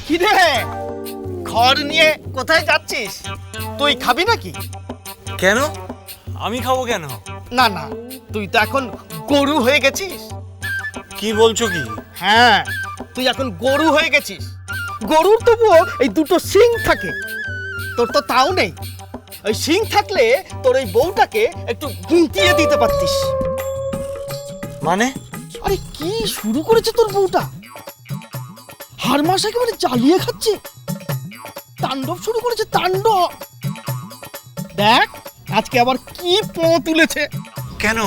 কিরে, খড় নিয়ে কোথায় যাচ্ছিস? তুই খাবি নাকি? কেন? আমি খাবো কেন? না না, তুই তো এখন গরু হয়ে গেছিস। কি বলছো কি? হ্যাঁ, তুই এখন গরু হয়ে গেছিস। গরুর তবুও এই দুটো শিং থাকে, তোর তো তাও নেই। ওই শিং থাকলে তোর এই বউটাকে একটু গুঁতিয়ে দিতে পারতিস। মানে? আরে কি শুরু করেছে তোর বউটা? হার মাস একেবারে জ্বালিয়ে খাচ্ছে, তাণ্ডব শুরু করেছে, তাণ্ডব। দেখ আজকে আবার কি পো তুলেছে। কেন?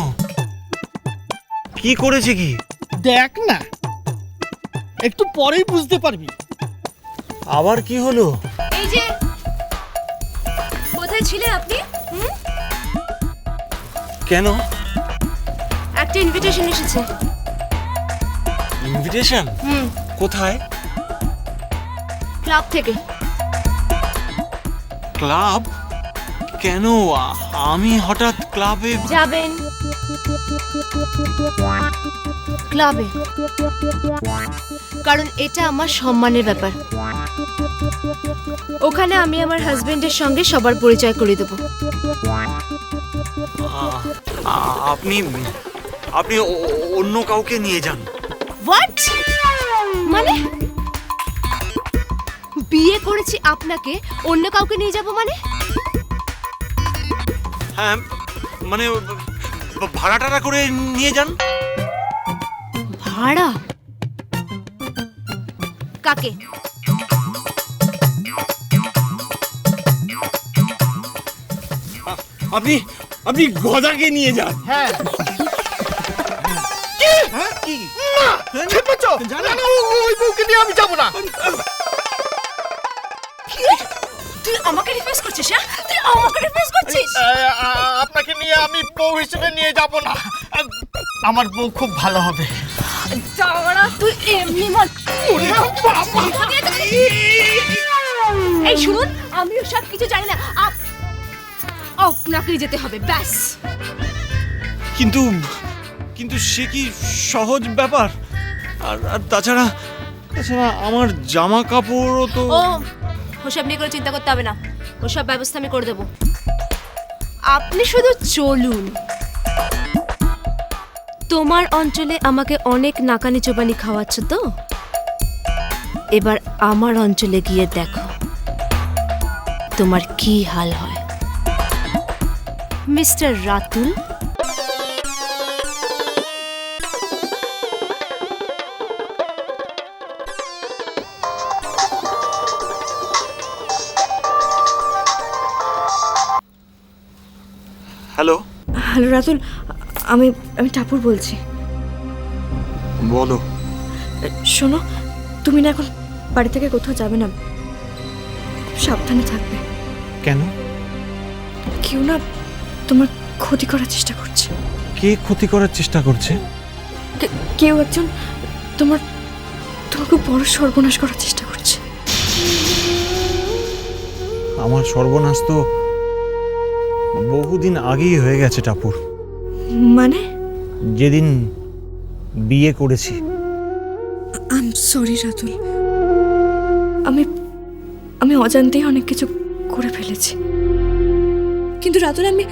কি করেছে কি? দেখ না, একটু পরেই বুঝতে পারবি। আবার কি হলো? এই যে, কোথায় ছিলেন আপনি? কেন? একটা ইনভিটেশন এসেছে। ইনভিটেশন? কোথায়? ক্লাব থেকে। ক্লাব? কেন? আমি হঠাৎ ক্লাবে যাবেন ক্লাবে, কারণ এটা আমার সম্মানের ব্যাপার। ওখানে আমি আমার হাজবেন্ডের সঙ্গে সবার পরিচয় করে দেব। আপনি আপনি অন্য কাউকে নিয়ে যান। হোয়াট? মানে বিয়ে করেছি আপনাকে, অন্য কাউকে নিয়ে যাব মানে? হ্যাঁ, মানে ভাড়া টাড়া করে নিয়ে যান। ভাড়া? কাকে? আপনি আপনি গদাকে নিয়ে যান। হ্যাঁ, কি? খেপেছো? না না, ওই বউকে নিয়ে আমি যাবো না। তুই আমাকে রিকোয়েস্ট করছিস? হ্যাঁ, তুই আমাকে রিকোয়েস্ট করছিস? আপনাকে নিয়ে আমি বউ হিসেবে নিয়ে যাব না। আমার বউ খুব ভালো হবে। দাঁড়া, তুই এমনি মত। এই শুনুন, আমিও সব কিছু জানি না, আপনাকেই যেতে হবে, ব্যাস। কিন্তু কিন্তু সে কি সহজ ব্যাপার? আর তাছাড়া আমার জামা কাপড়ও তো। ও ওসব নিয়ে করে চিন্তা করতে হবে না, ওসব ব্যবস্থা আমি করে দেবো। আপনি শুধু চলুন। তোমার অঞ্চলে আমাকে অনেক নাকানি চোবানি খাওয়াচ্ছ তো, এবার আমার অঞ্চলে গিয়ে দেখো তোমার কি হাল হয়। Mister Ratul, hello hello Ratul, আমি আমি টাপুর বলছি। বলো। শোনো, তুমি না এখন বাড়ি থেকে কোথাও যাবে না, সাবধানে থাকবে। কেন? কেউ না তোমার ক্ষতি করার চেষ্টা করছে। কে ক্ষতি করার চেষ্টা করছে? কেউ একজন তোমার খুব বড় সর্বনাশ করার চেষ্টা করছে। আমার সর্বনাশ তো বহুদিন আগেই হয়ে গেছে টাপুর। মানে? যেদিন বিয়ে করেছি। আই এম সরি রাতুল, আমি আমি অজান্তেই অনেক কিছু করে ফেলেছি। কিন্তু রাতুল, আমি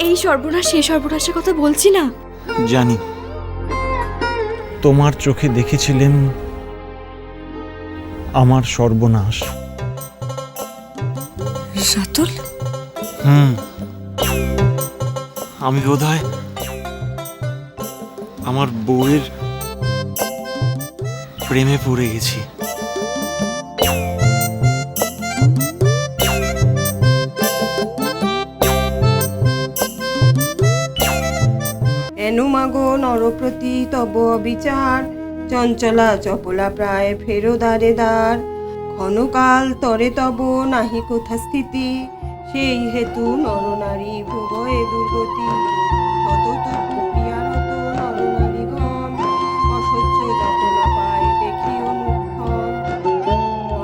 এই সর্বনাশ সেই সর্বনাশের কথা বলছি না। জানি, তোমার চোখে দেখেছিলেন আমার সর্বনাশ। রাতুল, আমি বোধহয় আমার বউয়ের প্রেমে পড়ে গেছি। এনু মাগো নরপ্রতি তব বিচার, চঞ্চলা চপলা প্রায় ফেরো দ্বারে দ্বার, ক্ষণকাল তরে তব নাহি কোথা স্থিতি, সেই হেতু নরনারী ভুবয়ে দুর্গতি, সতত প্রক্রিয়ারত নরনারীগণ, অসহ্য যাতনা পায় দেখি অনুক্ষণ,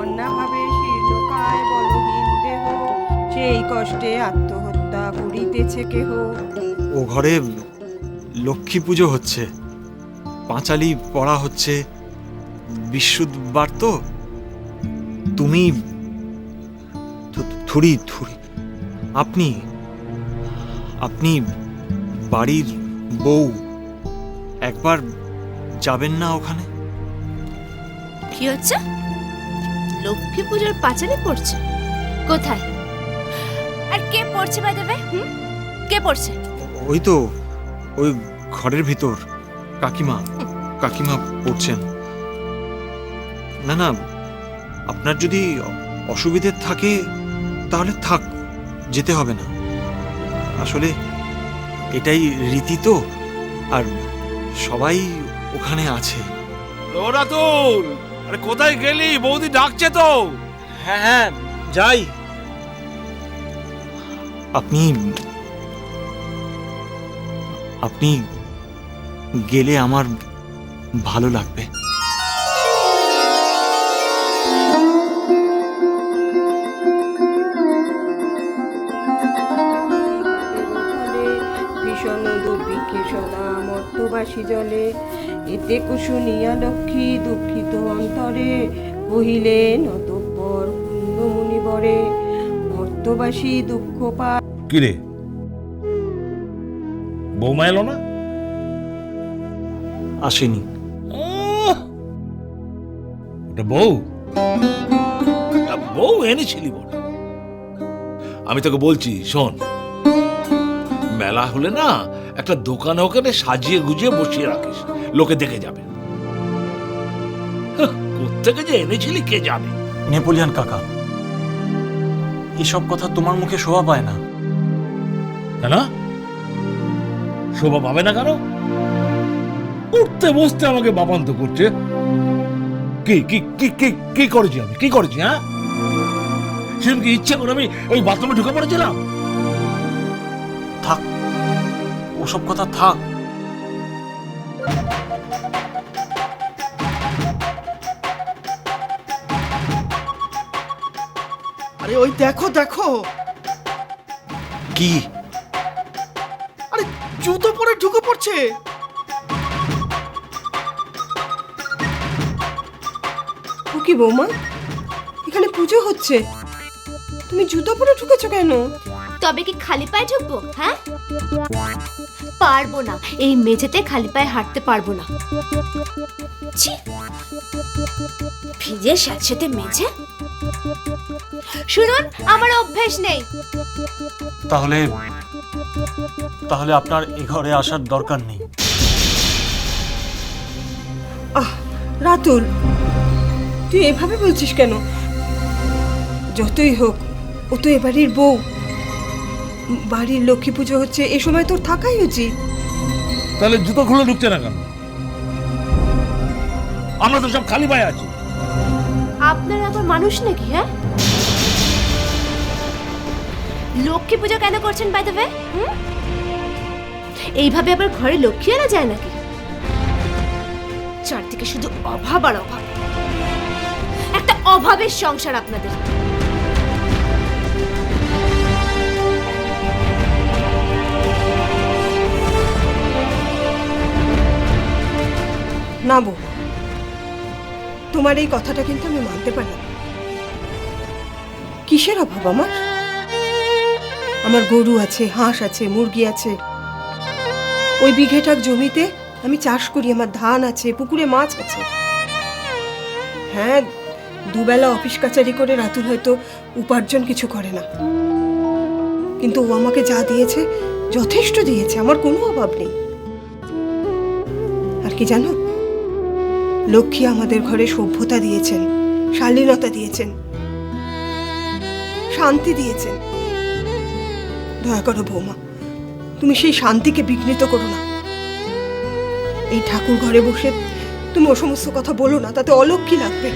অন্যাভাবে শীর্ণকায় বলহীন দেহ, সেই কষ্টে আত্মহত্যা করিতেছে কেহ। ও ঘরে লক্ষ্মী পুজো হচ্ছে, পাঁচালি পড়া হচ্ছে, বিশুদ্ধবার তো তুমি থুড়ি থুড়ি আপনি আপনি বাড়ির বউ, একবার যাবেন না ওখানে? কি হচ্ছে? লক্ষ্মী পুজোর পাঁচালি পড়ছে? কোথায়? আর কে পড়ছে বাই দ্য ওয়ে? কে পড়ছে? ওই তো ওই ঘরের ভিতর কাকিমা কাকিমা পড়ছেন। না না, আপনার যদি অসুবিধে থাকে তাহলে থাক, যেতে হবে না। আসলে এটাই রীতি তো, আর সবাই ওখানে আছে। ও রাতুল, আরে কোথায় গেলি? বৌদি ডাকছে তো। হ্যাঁ হ্যাঁ, যাই। আপনি আপনি গেলে আমার ভালো লাগবে। ভীষণ দুর্ভিক্ষে সদা মর্তবাসী জলে, এতে কুশুনিয়া লক্ষ্মী দুঃখিত অন্তরে, কহিলেন অতঃপর কুন্দমুনি বরে, মর্তবাসী দুঃখ পা। কিরে, বৌমা এলো না? আসেনি। ওটা বউ? বউ এনেছিলি বলে? আমি তোকে বলছি, শোন, মেলা হলে না একটা দোকানে ওখানে সাজিয়ে গুজিয়ে বসিয়ে রাখিস, লোকে দেখে যাবে। কোত্থেকে যে এনেছিলি কে জানে। নেপোলিয়ান কাকা, এসব কথা তোমার মুখে শোভা পায় না। না, শোভা পাবে না কেন? উঠতে বসতে আমাকে বাবান্ত করছে। কি কি কি কি কি করেছি আমি? কি করেছি? হ্যাঁ, সেদিন কি ইচ্ছে করে আমি ওই বাথরুমে ঢুকে পড়েছিলাম? থাক, ওসব কথা থাক। আরে ওই দেখো দেখো, কি? আরে জুতো পরে ঢুকে পড়ছে। ও কি বৌমা, এখানে পুজো হচ্ছে, তুমি জুতো পরে ঢুকেছো কেন? তবে কি খালি পায়ে ঢুকবো? হ্যাঁ, পারবো না, এই মেঝেতে খালি পায়ে হাঁটতে পারবো না। ছি, ভিজে স্যাঁতসেঁতে মেঝে। শুনুন, আমার অভ্যেস নেই। তাহলে তাহলে আপনার এ ঘরে আসার দরকার নেই। আহ রাতুল, তুই এভাবে বলছিস কেন? যতই হোক ও তো এবাড়ির বউ, বাড়ির লক্ষ্মী পুজো হচ্ছে, এ সময় তোর থাকাই উচিত। তাহলে জুতো খুলে ঢুকছে না কেন? আমরা তো সব খালি পায়ে আছি। আপনারা আবার মানুষ নাকি? হ্যাঁ, লক্ষ্মী পুজো কেন করছেন বাই দ্য ওয়ে? এইভাবে আবার ঘরে লক্ষ্মী আনা যায় নাকি? চারদিকে শুধু অভাব আর অভাব, একটা অভাবের সংসার আপনাদের। না বউ, তোমার এই কথাটা কিন্তু আমি মানতে পারলাম। কিসের অভাব আমার? আমার গরু আছে, হাঁস আছে, মুরগি আছে, ওই বিঘেটাক জমিতে আমি চাষ করি, আমার ধান আছে, পুকুরে মাছ আছে। হ্যাঁ, দুবেলা অফিস কাচারি করে রাতুল হয়তো উপার্জন কিছু করে না, কিন্তু ও আমাকে যা দিয়েছে যথেষ্ট দিয়েছে, আমার কোনো অভাব নেই। আর কি জানো, লক্ষ্মী আমাদের ঘরে সভ্যতা দিয়েছেন, শালীনতা দিয়েছেন, শান্তি দিয়েছেন। দয়া করো বৌমা, তুমি সেই শান্তিকে বিঘ্নিত করো না। এই ঠাকুর ঘরে বসে তুমি ও সমস্ত কথা বলো না, তাতে অলক্ষ্মী লাগবে।